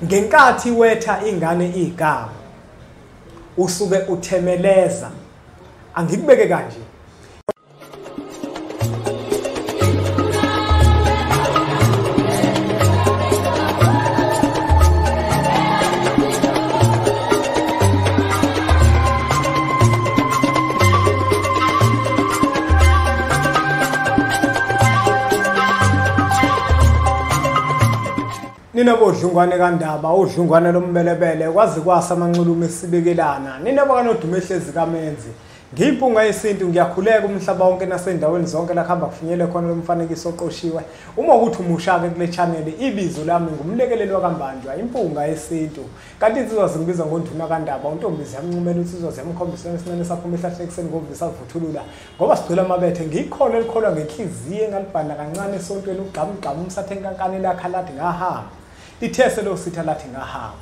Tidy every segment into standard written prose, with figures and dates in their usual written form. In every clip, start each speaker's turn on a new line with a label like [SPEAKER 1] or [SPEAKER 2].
[SPEAKER 1] Ngenkathi wetha ingane igama usuke uthemeleza angikubeke kanje. Nina bodlungwane kaNdaba udlungwane lombelebele kwazi kwasa amanxulumo esibekelana nina bakanodume ehlezi kaMenzi ngimpunga yesintu ngiyakhuleka umhlaba wonke nasendaweni zonke la khamba kufinyele khona lomfanekiso oqoshiwe uma ukuthi umusha ke kule channel ibizo lami ngumlekeleli waKambanjwa impunga yesintu kanti insizwa zingibiza ngoNduna kaNdaba untombizi yamncumela insizwa ziyamkhombisa esinene saphuma ehlahle ekseni ngomvisa vuthulula ngoba sicela amabethe ngikholwa likholwa ngenhliziyo engalibhanda kancane esontweni ugqamugqama umsathe enkankane lakha lathi ngahamba lithese lo sitha lathi ngahamba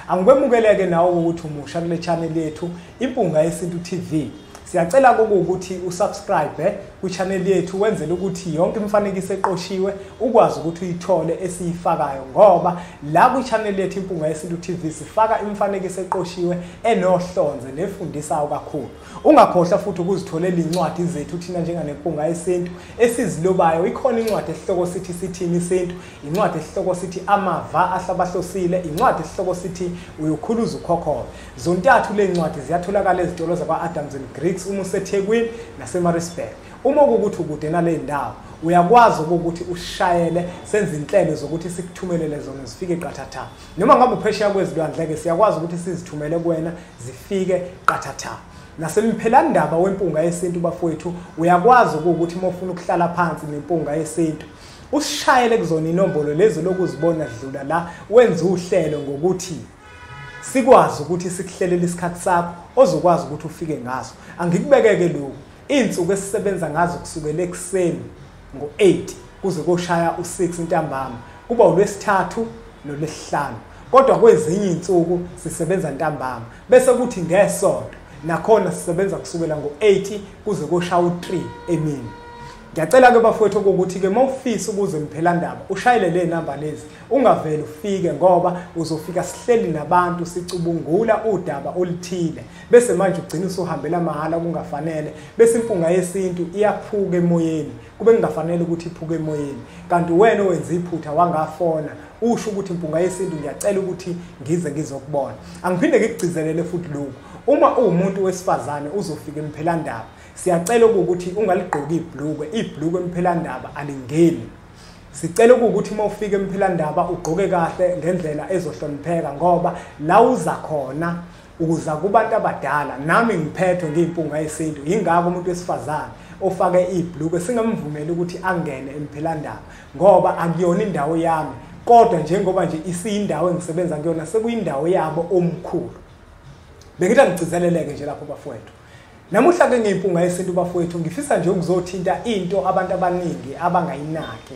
[SPEAKER 1] angikwemukeleke nawo ukuthi umusha kule channel yethu impunga yesintu TV siyacela ukuthi usubscribe ku channel yethu wenzele ukuthi yonke imfanekiso eqoshiwe ukwazi ukuthi uyithole esiyifakayo ngoba la ku channel yethu impunga yesintu TV sifaka imfanekiso eqoshiwe enohlonze nefundisayo kakhulu ungakhohlwa futhi ukuzitholela incwadi zethu thina njenganempunga yesintu esizilobayo ikhona incwadi esihloko sithi sithini isintu incwadi esihloko sithi amava ahlabahlosile incwadi esihloko sithi uyokhuluza ukhokhobe zontathu le ncwadi ziyatholakala ezitolo zakwa Adams and Greeks uma useThekwini naseMaritzburg uma ukuthi ukude nale ndawo uyakwazi ukuthi ushayele senze inhlelo zokuthi sikuthumelele zona zifike qathatha noma ngabe uphesheya kwezilwandleke siyakwazi ukuthi sizithumele kuwena zifike qathatha nasemiphelandaba wempunga yesintu bafowethu uyakwazi ukuthi uma ufuna ukuhlala phansi nempunga yesintu usishayele kuzona inombolo lezi lokuzibona dlula la wenza uhlelo ngokuthi sikwazi ukuthi sikuhlelele isikhathi sakho ozokwazi ukuthi ufike ngaso angikubekeke lokho insuku esisebenza ngazo kusukela ekseni ngo8 kuze koshaya u6 ntambama kuba uLwesithathu noLwesihlanu kodwa kwezinye insuku sisebenza ntambama bese kuthi ngesonto nakhona sisebenza kusukela ngo8 kuze koshaya u3 emini ngiyacela ke bafowethu ukuthi ke mawufisa ukuze Mphelandaba ushayele le number lezi ungavele ufike ngoba uzofika sihleli nabantu sicubungula udaba olithile bese manje ugcina usuhambela mahala kungafanele bese impunga yesintu iyaphuka emoyeni kube kungafanele ukuthi iphuke emoyeni kanti wena owenza iphutha wangafona usho ukuthi impunga yesintu ngiyacela ukuthi ngize ngizokubona angiphinde ngikugcizelele futhi lokho uma umuntu wesifazane uzofika Mphelandaba siyacela ukuthi ungaligqoki ibhlukwe Mphelandaba alingeni sicela ukuthi uma ufika Mphelandaba ugqoke kahle ngendlela ezohlonipheka ngoba la uza khona ukuza kubantu abadala nami ngiphethwe ngimpunga yesintu ingakho umuntu wesifazane ofake ibhlukwe singamvumeli ukuthi angene Mphelandaba ngoba akuyona indawo yami kodwa njengoba nje isiyindawo engisebenza kuyona sekuyindawo yabo omkhulu bengithi ngigcizeleleke nje lapho bafowethu namuhla ke ngimpunga yesintu bafowethu ngifisa nje ukuzothinta into abantu abaningi abangayinaki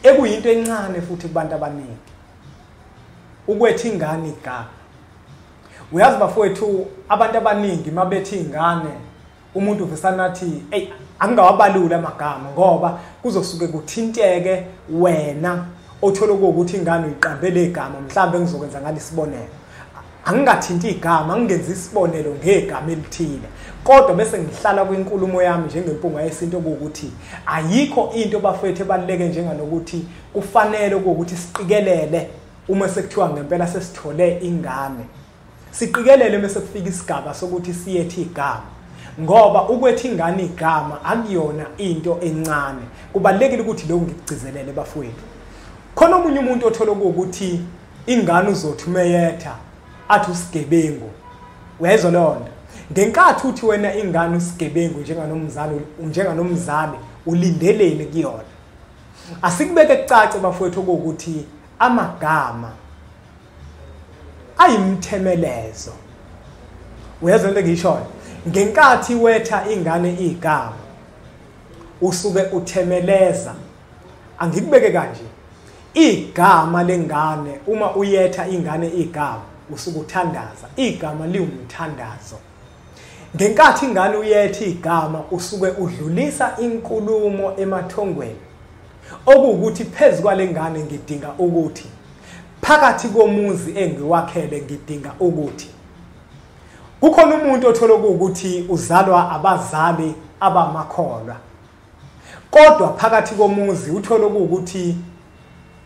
[SPEAKER 1] ekuyinto encane futhi kubantu abaningi ukwetha ingane igama uyazi bafowethu abantu abaningi mabethi ingane umuntu uvesana athi hey angawabalula amagama ngoba kuzosuke kuthinteke wena othola ukuthi ingane uyiqambele igama mhlambe ngizokwenza ngalisibonelo angingathinti igama ngingenza isibonelo ngegama elithile kodwa bese ngihlala kwinkulumo yami njengempunga yesinto ukuthi ayikho into bafethu ebaluleke njenganokuthi kufanele ukuthi siqikelele uma sekuthiwa ngempela sesithole ingane siqikelele bese kufika isigaba sokuthi siyethi igama ngoba ukwethi ingane igama akuyona into encane kubalekile ukuthi lokho ngikugcizelele bafowethu khona omunye umuntu othola ukuthi ingane uzothuma yetha athi usigebengu uyezwa lonto ngenkathi uthi wena ingane usigebengu njenganomzali ulindelele kuyona asikubeke kucace bafowethu ukuthi amagama ayimthemelezo uyezwa into ngishoyo ngenkathi wetha ingane igama usuke uthemeleza angikubeke kanje igama lengane uma uyetha ingane igama usuke uthandaza igama liwumthandazo ngenkathi ingane uyethi igama usuke udlulisa inkulumo emathongweni okuwukuthi phezu kwalengane ngidinga ukuthi phakathi komuzi engiwakhele ngidinga ukuthi kukhona umuntu othola ukuthi uzalwa abazali abamakholwa, kodwa phakathi komuzi uthola ukuthi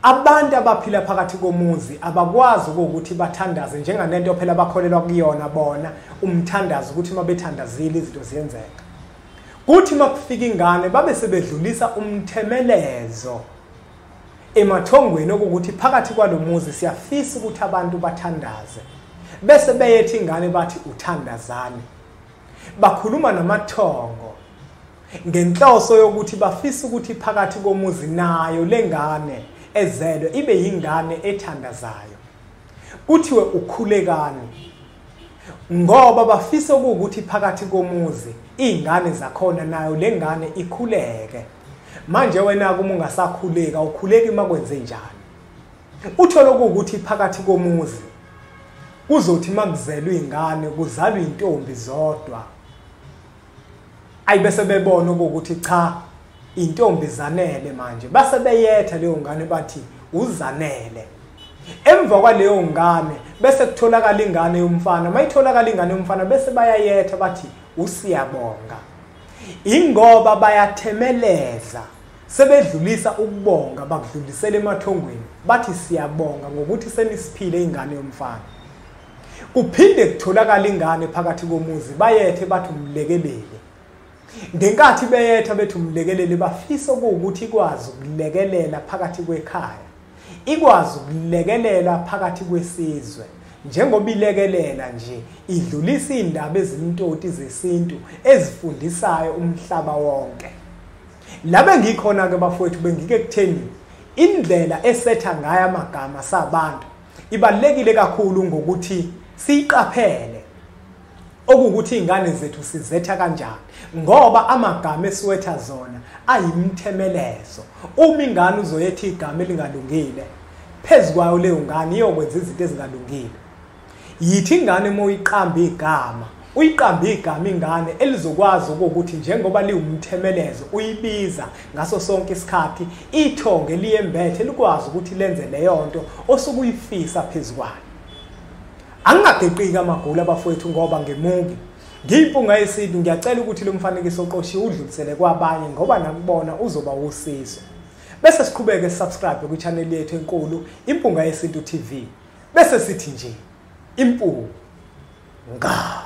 [SPEAKER 1] abantu abaphila phakathi komuzi abakwazi ukuthi bathandaze njenganento phela bakholelwa kuyona bona, umthandazo ukuthi mabethandazile izinto ziyenzeka. Kuthi makufika ingane babe sebedlulisa umthemelezo emathongweni ukuthi phakathi kwalomuzi siyafisa ukuthi abantu bathandaze, bese beyethi ingane bathi uthandazane. Bakhuluma namathongo ngenhloso yokuthi bafisa ukuthi phakathi komuzi nayo lengane ezelwe ibe yingane ethandazayo. Kuthiwe ukhulekani ngoba bafisa ukuthi phakathi komuzi ingane zakhona nayo lengane ikhuleke. Manje wena uma ungasakhuleka ukhuleki makwenze njani? Uthola ukuthi phakathi komuzi kuzothi makuzelwe ingane kuzalwe intombi zodwa. Ayibese bebona ukuthi cha intombi zanele manje, base beyetha leyo ngane bathi uzanele. Emva kwaleyo ngane bese kutholakala ingane yomfana, mayitholakala ingane yomfana bese bayayetha bathi usiyabonga. Ingoba bayathemeleza, sebedlulisa ukubonga bakudlulisela emathongweni bathi siyabonga ngokuthi senisiphile ingane yomfana. Kuphinde kutholakala ingane phakathi komuzi bayethe bathi umlekeleli. Ngenkathi beyetha bethi umlekeleli bafisa ukuthi ikwazi ukulekelela phakathi kwekhaya, ikwazi ukulekelela phakathi kwesizwe. Njengoba ilekelela nje idlulisa indaba ezimntoti zesintu ezifundisayo umhlaba wonke. Labe ngikhona ke bafowethu bengike kutheni indlela esetha ngayo amagama sabantu ibalekile kakhulu ngokuthi siqaphele okuthi ingane zethu sizetha kanjani, ngoba amagama esiwetha zona ayimthemelezo. Uma ingane uzoyetha igama elingalungile phezukwayo leyo ngane iyokwenza izinto ezingalungile. Yithi ingane moyiqamba igama, uyiqamba igama ingane elizokwazi ukuthi njengoba liwumthemelezo uyibiza ngaso sonke isikhathi ithonge liyembethe likwazi ukuthi lenze leyo nto osukuyifisa phezukwayo. Angageqika amagula abafowethu ngoba ngemuki ngiyimpunga yesintu ngiyacela ukuthi lo mfanekiso oqoshiwe udlulisele kwabanye ngoba nakubona uzoba usizo. Bese siqhubeke subscribe ku channel yethu enkulu Impunga Yesintu TV. Bese sithi nje impunga.